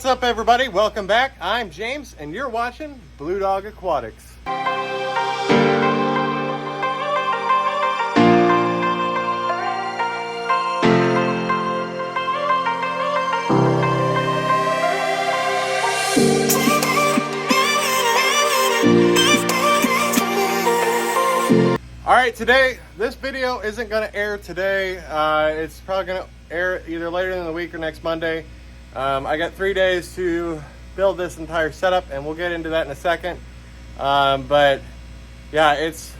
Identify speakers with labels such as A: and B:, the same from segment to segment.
A: What's up, everybody? Welcome back. I'm James, and you're watching Blue Dog Aquatics. All right, today, this video isn't going to air today. It's probably going to air either later in the week or next Monday. I got 3 days to build this entire setup, and we'll get into that in a second. But yeah, it's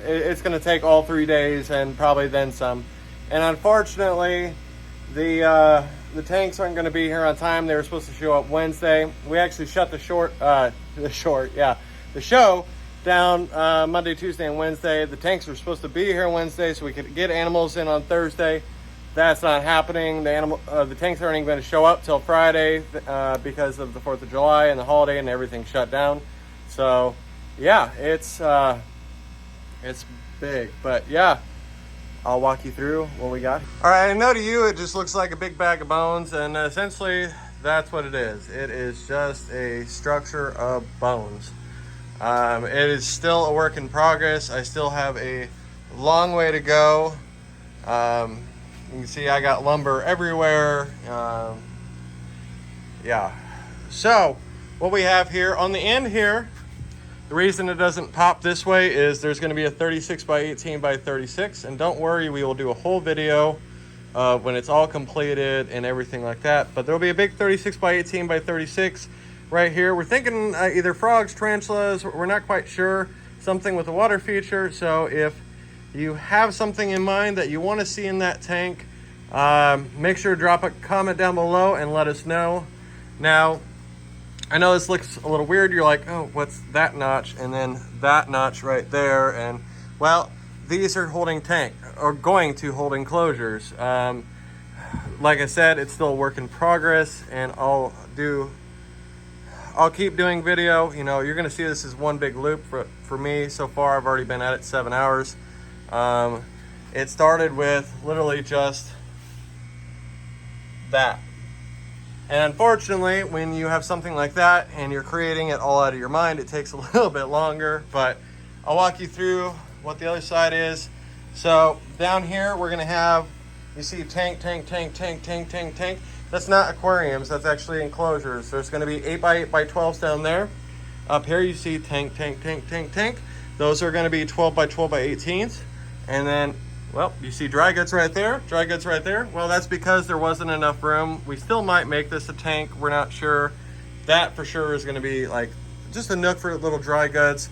A: going to take all 3 days and probably then some. And unfortunately, the tanks aren't going to be here on time. They were supposed to show up Wednesday. We actually shut the show down Monday, Tuesday, and Wednesday. The tanks were supposed to be here Wednesday so we could get animals in on Thursday. That's not happening. The tanks aren't even going to show up till Friday because of the 4th of July and the holiday and everything shut down. So yeah, it's big, but yeah, I'll walk you through what we got. All right, I know to you it just looks like a big bag of bones, and essentially that's what it is. It is just a structure of bones. It is still a work in progress. I still have a long way to go. You can see I got lumber everywhere. Yeah. So what we have here on the end here, the reason it doesn't pop this way is there's going to be a 36 by 18 by 36. And don't worry, we will do a whole video when it's all completed and everything like that. But there'll be a big 36 by 18 by 36 right here. We're thinking either frogs, tarantulas, we're not quite sure, something with a water feature. So if you have something in mind that you want to see in that tank, make sure to drop a comment down below and let us know. Now, I know this looks a little weird. You're like, oh, what's that notch? And then that notch right there. And well, these are holding tank, or going to hold enclosures. Like I said, it's still a work in progress, and I'll keep doing video. You know, you're gonna see this as one big loop for me. So far, I've already been at it 7 hours. It started with literally just that. And unfortunately, when you have something like that and you're creating it all out of your mind, it takes a little bit longer, but I'll walk you through what the other side is. So down here, we're gonna have, you see tank. That's not aquariums, that's actually enclosures. There's gonna be 8 by 8 by 12s down there. Up here you see tank. Those are gonna be 12 by 12 by 18s. And then, well, you see dry goods right there. Well, that's because there wasn't enough room. We still might make this a tank, we're not sure. That for sure is gonna be like just a nook for little dry goods.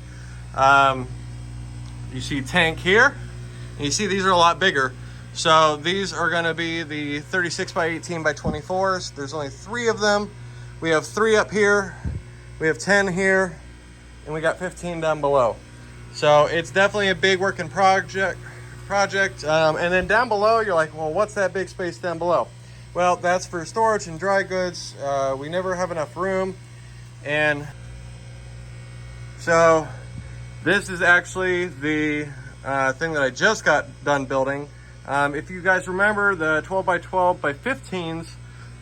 A: You see tank here, and you see these are a lot bigger. So these are gonna be the 36 by 18 by 24s. There's only 3 of them. We have 3 up here, we have 10 here, and we got 15 down below. So it's definitely a big working project. And then down below, you're like, well, what's that big space down below? Well, that's for storage and dry goods. We never have enough room. And so this is actually the thing that I just got done building. If you guys remember, the 12 by 12 by 15s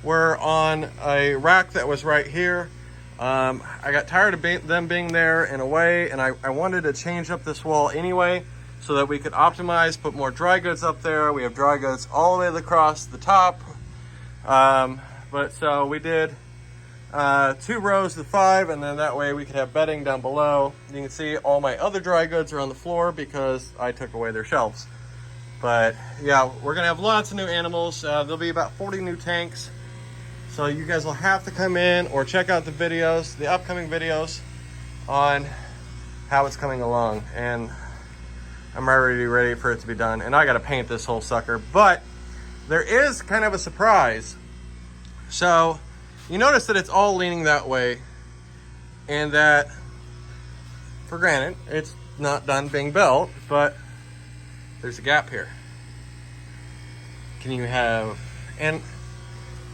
A: were on a rack that was right here. I got tired of them being there in a way, and I wanted to change up this wall anyway so that we could optimize, put more dry goods up there. We have dry goods all the way across the top. But so we did 2 rows of 5, and then that way we could have bedding down below. You can see all my other dry goods are on the floor because I took away their shelves. But yeah, we're gonna have lots of new animals. There'll be about 40 new tanks. So you guys will have to come in or check out the videos, the upcoming videos on how it's coming along. And I'm already ready for it to be done. And I gotta paint this whole sucker. But there is kind of a surprise. So you notice that it's all leaning that way, and that, for granted, it's not done being built, but there's a gap here. Can you have, and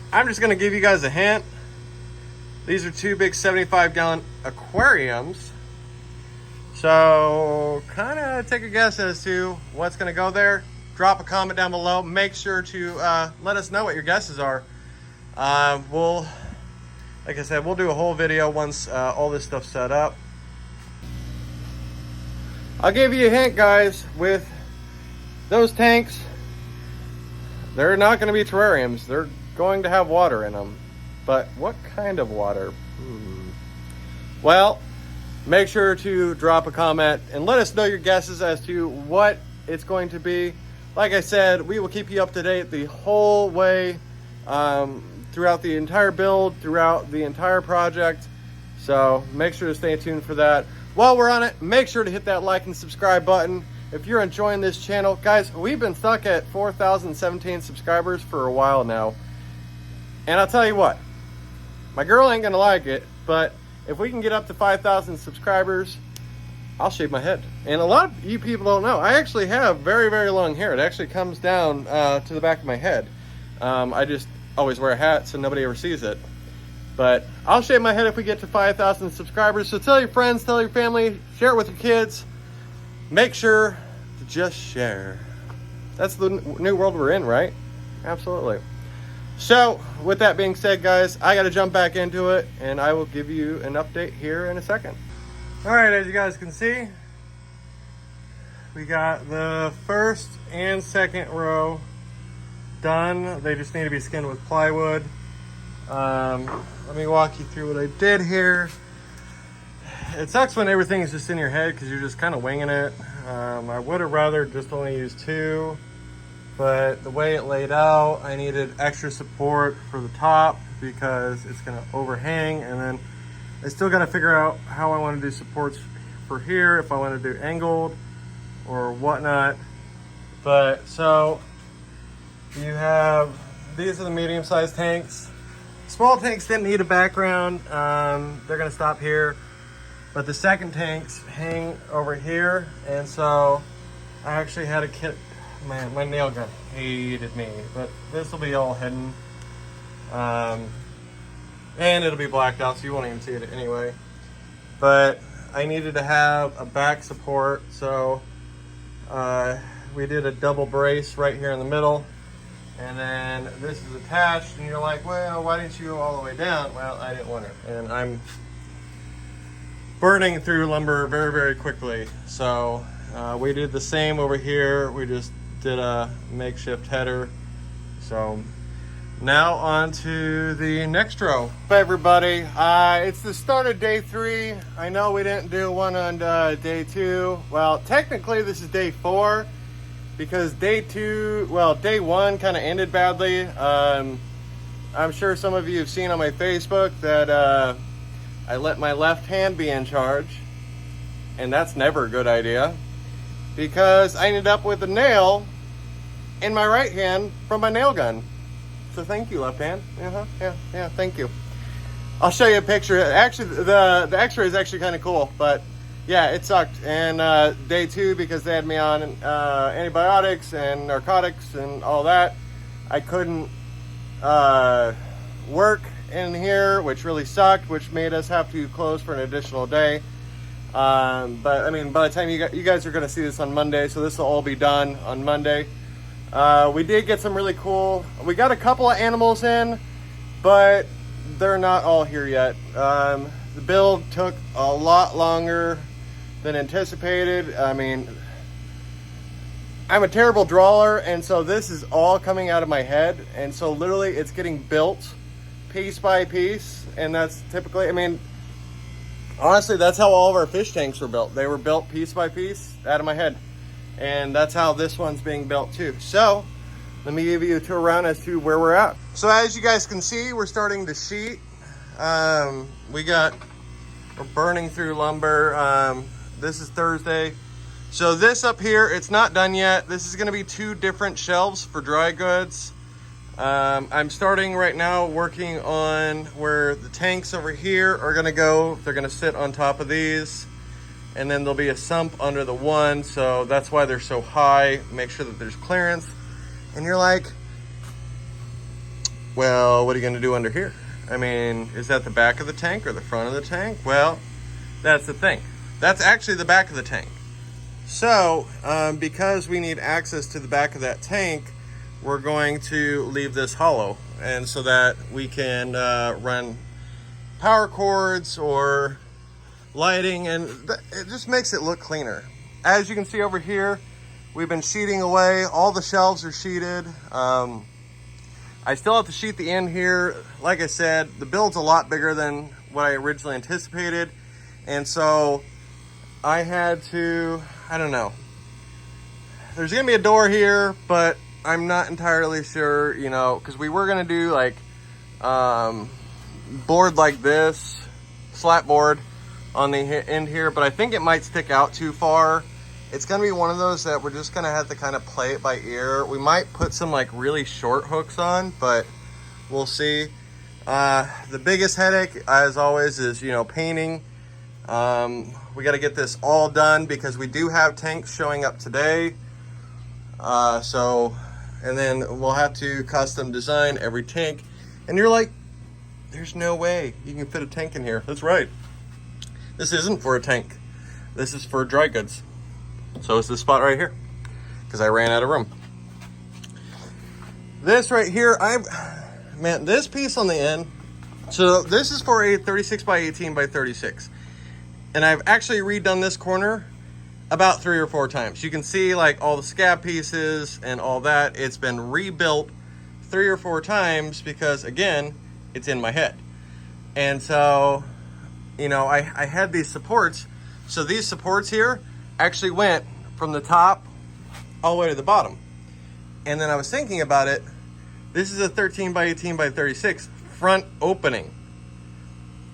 A: I'm just gonna give you guys a hint. These are 2 big 75-gallon aquariums. So kind of take a guess as to what's gonna go there. Drop a comment down below. Make sure to let us know what your guesses are. We'll like I said, we'll do a whole video once all this stuff's set up. I'll give you a hint, guys, with those tanks, they're not going to be terrariums. They're going to have water in them. But what kind of water? Well, make sure to drop a comment and let us know your guesses as to what it's going to be. Like I said, we will keep you up to date the whole way, throughout the entire build, throughout the entire project. So make sure to stay tuned for that. While we're on it, make sure to hit that like and subscribe button. If you're enjoying this channel, guys, we've been stuck at 4,017 subscribers for a while now. And I'll tell you what, my girl ain't gonna like it, but if we can get up to 5,000 subscribers, I'll shave my head. And a lot of you people don't know, I actually have very, very long hair. It actually comes down to the back of my head. I just always wear a hat so nobody ever sees it. But I'll shave my head if we get to 5,000 subscribers. So tell your friends, tell your family, share it with your kids. Make sure to just share. That's the new world we're in, right? Absolutely. So with that being said, guys, I got to jump back into it and I will give you an update here in a second. All right, as you guys can see, we got the first and second row done. They just need to be skinned with plywood. Let me walk you through what I did here. It sucks when everything is just in your head because you're just kind of winging it. I would have rather just only used 2, but the way it laid out, I needed extra support for the top because it's going to overhang, and then I still got to figure out how I want to do supports for here, if I want to do angled or whatnot. But so you have, these are the medium-sized tanks. Small tanks didn't need a background. They're gonna stop here. But the second tanks hang over here. And so I actually had a kit, man, my nail gun hated me. But this will be all hidden. And it'll be blacked out so you won't even see it anyway. But I needed to have a back support. So we did a double brace right here in the middle. And then this is attached, and you're like, well, why didn't you go all the way down? Well, I didn't want to. And I'm burning through lumber very, very quickly. So we did the same over here. We just did a makeshift header. So now on to the next row. Hi, everybody. It's the start of day 3. I know we didn't do one on day 2. Well, technically this is day 4. Because day 1 kind of ended badly. I'm sure some of you have seen on my Facebook that I let my left hand be in charge. And that's never a good idea. Because I ended up with a nail in my right hand from my nail gun. So thank you, left hand. Yeah, thank you. I'll show you a picture. Actually, the x-ray is actually kind of cool, but yeah, it sucked. And day 2, because they had me on antibiotics and narcotics and all that, I couldn't work in here, which really sucked, which made us have to close for an additional day. But I mean, by the time you guys are going to see this on Monday, so this will all be done on Monday. We did get some really cool, we got a couple of animals in, but they're not all here yet. The build took a lot longer than anticipated. I mean, I'm a terrible drawer, and so this is all coming out of my head, and so literally it's getting built piece by piece. And that's typically, I mean, honestly, that's how all of our fish tanks were built. They were built piece by piece out of my head, and that's how this one's being built too. So let me give you a tour around as to where we're at. So as you guys can see, we're starting to sheet. We're burning through lumber. This is Thursday. So this up here, it's not done yet. This is gonna be 2 different shelves for dry goods. I'm starting right now working on where the tanks over here are gonna go. They're gonna sit on top of these, and then there'll be a sump under the one. So that's why they're so high. Make sure that there's clearance. And you're like, well, what are you gonna do under here? I mean, is that the back of the tank or the front of the tank? Well, that's the thing. That's actually the back of the tank. So, because we need access to the back of that tank, we're going to leave this hollow, and so that we can run power cords or lighting, and it just makes it look cleaner. As you can see over here, we've been sheeting away. All the shelves are sheeted. I still have to sheet the end here. Like I said, the build's a lot bigger than what I originally anticipated. And so I had to, I don't know. There's gonna be a door here, but I'm not entirely sure, you know, because we were gonna do like board like this, slat board on the end here, but I think it might stick out too far. It's gonna be one of those that we're just gonna have to kind of play it by ear. We might put some like really short hooks on, but we'll see. The biggest headache, as always, is, you know, painting. We gotta get this all done because we do have tanks showing up today. And then we'll have to custom design every tank. And you're like, there's no way you can fit a tank in here. That's right. This isn't for a tank. This is for dry goods. So it's this spot right here, because I ran out of room. This right here, man, this piece on the end, so this is for a 36 by 18 by 36. And I've actually redone this corner about 3 or 4 times. You can see like all the scab pieces and all that. It's been rebuilt 3 or 4 times because, again, it's in my head. And so, you know, I had these supports. So these supports here actually went from the top all the way to the bottom. And then I was thinking about it. This is a 13 by 18 by 36 front opening.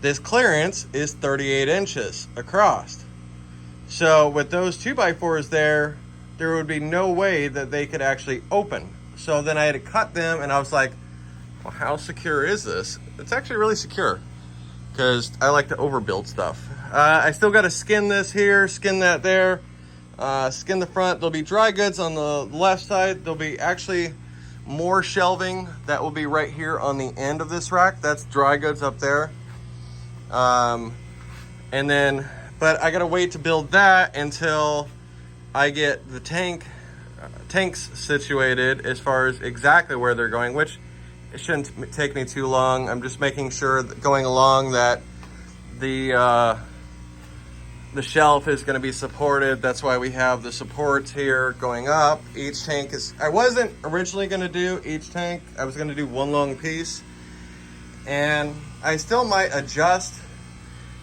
A: This clearance is 38 inches across. So with those 2x4s there would be no way that they could actually open. So then I had to cut them, and I was like, well, how secure is this? It's actually really secure, because I like to overbuild stuff. I still got to skin this here, skin that there, skin the front. There'll be dry goods on the left side. There'll be actually more shelving that will be right here on the end of this rack. That's dry goods up there. And then, but I gotta wait to build that until I get the tanks situated as far as exactly where they're going, which it shouldn't take me too long. I'm just making sure that going along that the shelf is going to be supported. That's why we have the supports here going up. Each tank is, I wasn't originally going to do each tank. I was going to do one long piece, and I still might adjust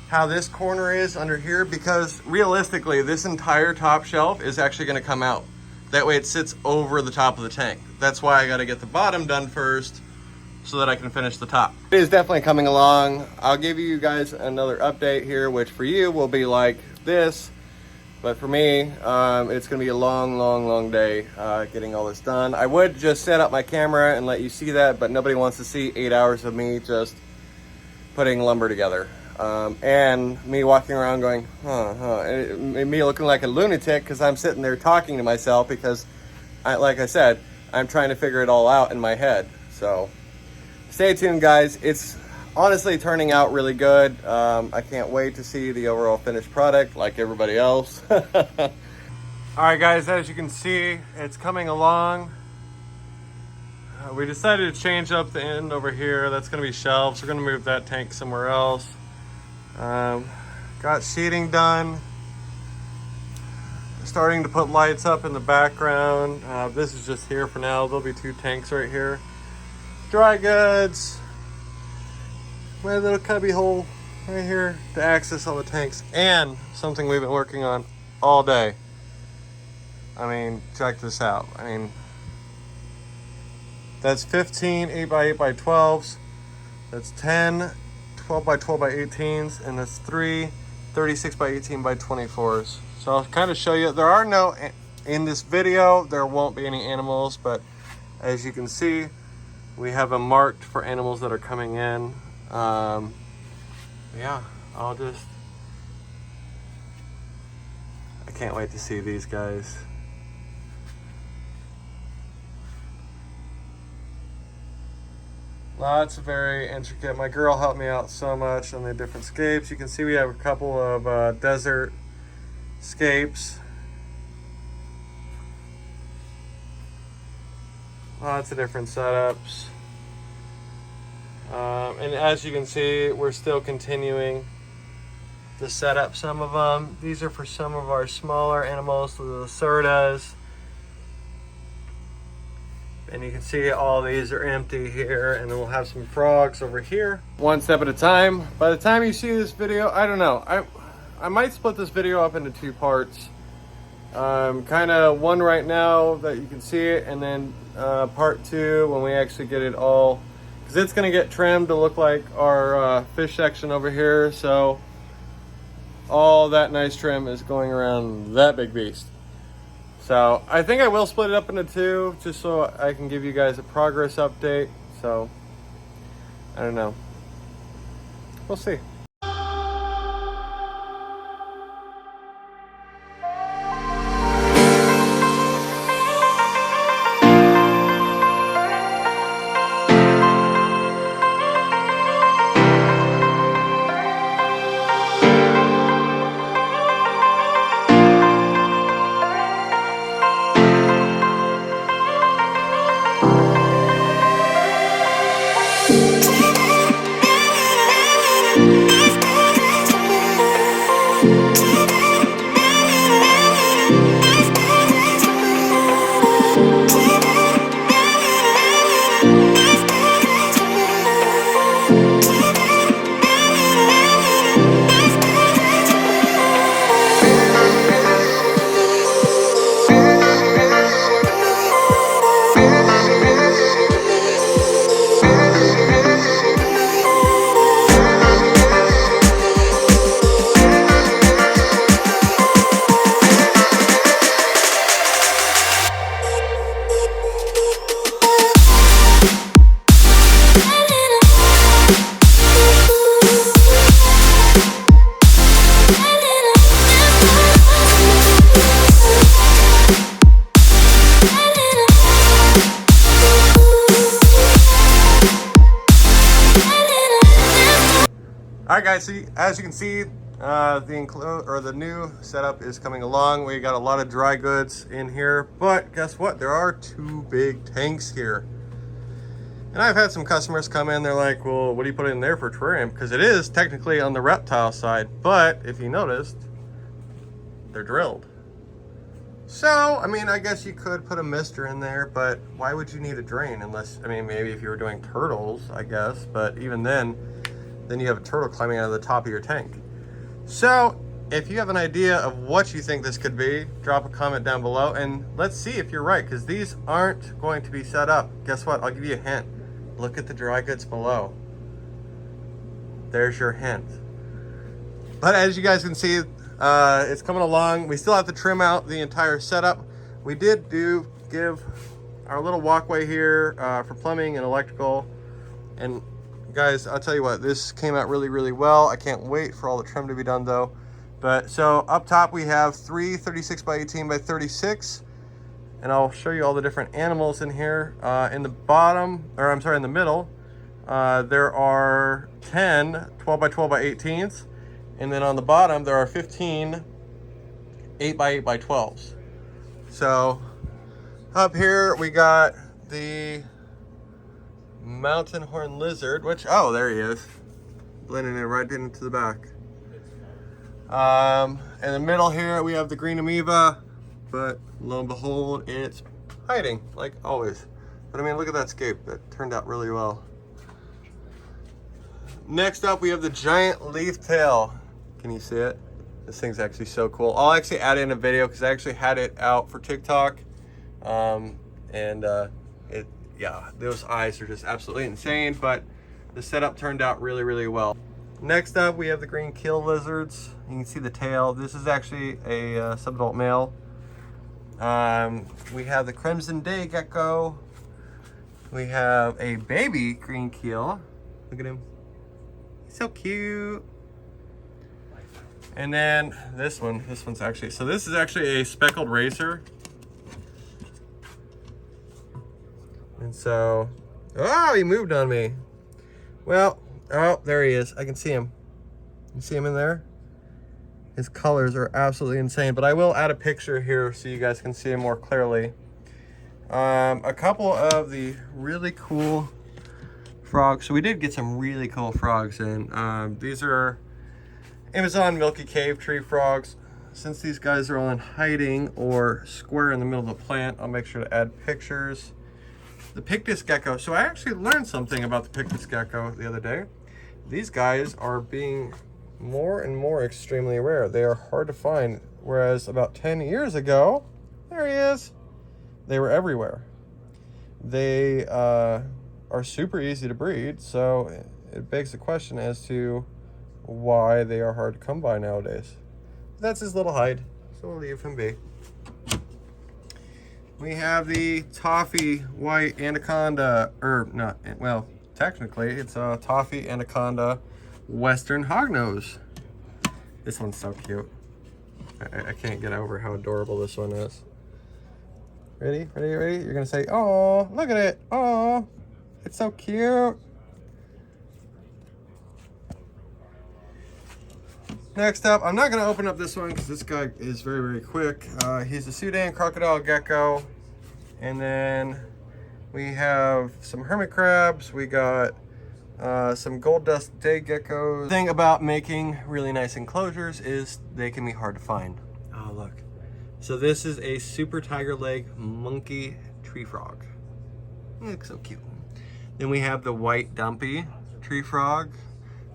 A: how this corner is under here, because realistically this entire top shelf is actually going to come out. That way it sits over the top of the tank. That's why I got to get the bottom done first so that I can finish the top. It is definitely coming along. I'll give you guys another update here, which for you will be like this, but for me, it's gonna be a long day getting all this done. I would just set up my camera and let you see that, but nobody wants to see 8 hours of me just putting lumber together. And me walking around going, and me looking like a lunatic because I'm sitting there talking to myself because, like I said, I'm trying to figure it all out in my head. So stay tuned, guys. It's honestly turning out really good. I can't wait to see the overall finished product like everybody else. All right, guys, as you can see, it's coming along. We decided to change up the end over here. That's going to be shelves. We're going to move that tank somewhere else. Got sheeting done. Starting to put lights up in the background. This is just here for now. There'll be 2 tanks right here. Dry goods. My little cubby hole right here to access all the tanks. And something we've been working on all day. I mean, check this out. I mean, that's 15 8x8 by 12s. That's 10 12 by 12 by 18s, and that's 3 36 by 18 by 24s. So I'll kind of show you. There are no, in this video, there won't be any animals, but as you can see, we have them marked for animals that are coming in. Yeah, I can't wait to see these guys. Lots of very intricate. My girl helped me out so much on the different scapes. You can see we have a couple of desert scapes. Lots of different setups. And as you can see, we're still continuing to set up some of them. These are for some of our smaller animals, the lacerdas. And you can see all these are empty here, and then we'll have some frogs over here. One step at a time. By the time you see this video, I don't know. I might split this video up into 2 parts. Kind of one right now that you can see it, and then part 2 when we actually get it all, because it's going to get trimmed to look like our fish section over here. So all that nice trim is going around that big beast. So I think I will split it up into 2 just so I can give you guys a progress update. So I don't know. We'll see. Alright guys, so as you can see, the new setup is coming along. We got a lot of dry goods in here, but guess what? There are 2 big tanks here. And I've had some customers come in, they're like, well, what do you put in there for terrarium? Because it is technically on the reptile side, but if you noticed, they're drilled. So, I mean, I guess you could put a mister in there, but why would you need a drain? Unless, I mean, maybe if you were doing turtles, I guess, but even then you have a turtle climbing out of the top of your tank. So if you have an idea of what you think this could be, drop a comment down below and let's see if you're right, because these aren't going to be set up. Guess what? I'll give you a hint. Look at the dry goods below. There's your hint. But as you guys can see, it's coming along. We still have to trim out the entire setup. We did give our little walkway here for plumbing and electrical. And guys, I'll tell you what, this came out really, really well. I can't wait for all the trim to be done though. But so up top we have 3 36 by 18 by 36, and I'll show you all the different animals in here. In the bottom, or I'm sorry, in the middle, there are 10 12 by 12 by 18s, and then on the bottom there are 15 8 by 8 by 12s. So up here we got the mountain horn lizard, which, oh, there he is, blending in right into the back. In the middle here we have the green amoeba, but lo and behold, it's hiding like always. But I mean, look at that scape, that turned out really well. Next up we have the giant leaf tail. Can you see it? This thing's actually so cool. I'll actually add in a video because I actually had it out for TikTok, yeah, those eyes are just absolutely insane, but the setup turned out really, really well. Next up, we have the green keel lizards. You can see the tail. This is actually a subadult male. We have the crimson day gecko. We have a baby green keel. Look at him. He's so cute. And then this one's actually, so this is actually a speckled racer. And so, oh, he moved on me. Well, oh, there he is. I can see him. You see him in there? His colors are absolutely insane, but I will add a picture here so you guys can see him more clearly. A couple of the really cool frogs. So we did get some really cool frogs in. These are Amazon Milky Cave tree frogs. Since these guys are all in hiding or square in the middle of the plant, I'll make sure to add pictures. The Pictus gecko. So I actually learned something about the Pictus gecko the other day. These guys are being more and more extremely rare. They are hard to find, whereas about 10 years ago, there he is, they were everywhere. They are super easy to breed, so it begs the question as to why they are hard to come by nowadays. That's his little hide, so we'll leave him be. We have the Toffee White Anaconda, or not, well, technically it's a Toffee Anaconda Western Hognose. This one's so cute. I can't get over how adorable this one is. Ready? Ready? Ready? You're gonna say, oh, look at it. Oh, it's so cute. Next up, I'm not going to open up this one because this guy is very, very quick. He's a Sudan crocodile gecko. And then we have some hermit crabs. We got some gold dust day geckos. The thing about making really nice enclosures is they can be hard to find. Oh, look. So this is a super tiger leg monkey tree frog. It looks so cute. Then we have the white dumpy tree frog.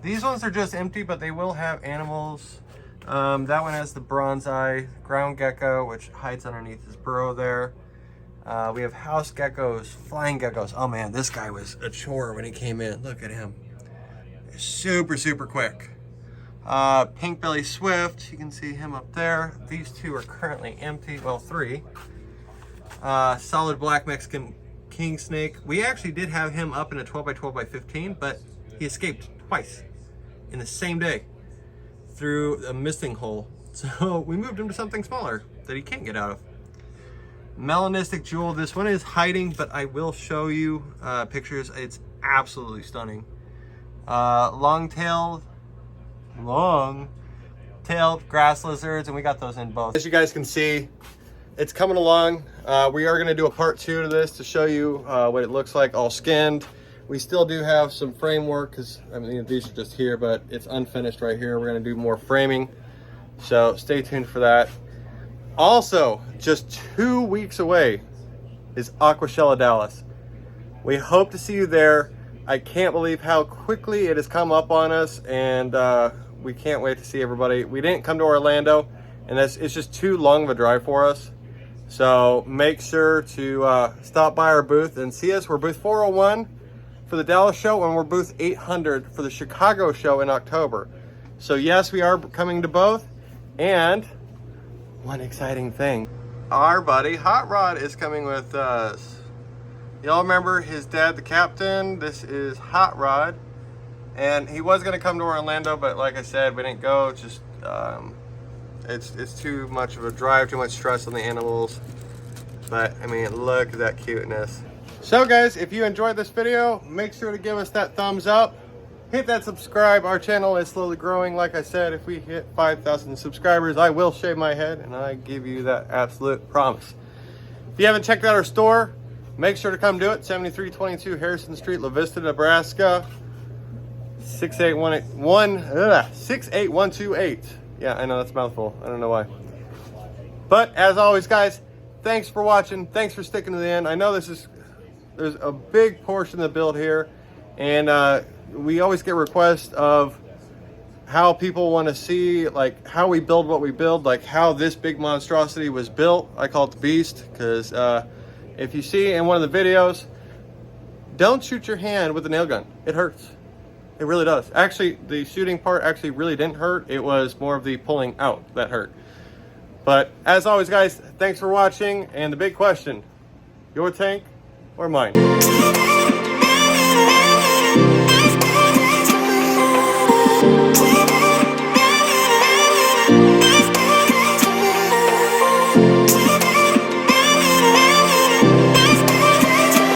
A: These ones are just empty, but they will have animals. That one has the bronze eye ground gecko, which hides underneath his burrow there. We have house geckos, flying geckos. Oh man, this guy was a chore when he came in. Look at him. Super, super quick. Pink belly swift, you can see him up there. These two are currently empty, well, three. Solid black Mexican king snake. We actually did have him up in a 12 by 12 by 15, but he escaped twice in the same day through a missing hole. So we moved him to something smaller that he can't get out of. Melanistic jewel. This one is hiding, but I will show you pictures. It's absolutely stunning. Long-tailed grass lizards, and we got those in both. As you guys can see, it's coming along. We are going to do a part 2 to this to show you what it looks like all skinned. We still do have some framework because, I mean, these are just here, but it's unfinished right here. We're going to do more framing, so stay tuned for that. Also, just 2 weeks away is Aquashella Dallas. We hope to see you there. I can't believe how quickly it has come up on us, and we can't wait to see everybody. We didn't come to Orlando, and it's just too long of a drive for us. So make sure to stop by our booth and see us. We're booth 401 for the Dallas show, and we're booth 800 for the Chicago show in October. So yes, we are coming to both. And one exciting thing, our buddy Hot Rod is coming with us. Y'all remember his dad, the captain? This is Hot Rod, and he was gonna come to Orlando, but like I said, we didn't go. Just it's too much of a drive, too much stress on the animals. But I mean, look at that cuteness. So guys, if you enjoyed this video, make sure to give us that thumbs up. Hit that subscribe. Our channel is slowly growing. Like I said, if we hit 5,000 subscribers, I will shave my head, and I give you that absolute promise. If you haven't checked out our store, make sure to come do it. 7322 Harrison Street, La Vista, Nebraska. 68128. Yeah, I know that's a mouthful. I don't know why. But as always, guys, thanks for watching. Thanks for sticking to the end. I know there's a big portion of the build here, and we always get requests of how people want to see, like, how we build what we build, like how this big monstrosity was built. I call it the Beast because if you see in one of the videos, don't shoot your hand with a nail gun. It hurts. It really does. Actually, the shooting part actually really didn't hurt. It was more of the pulling out that hurt. But as always, guys, thanks for watching. And the big question, your tank or mine?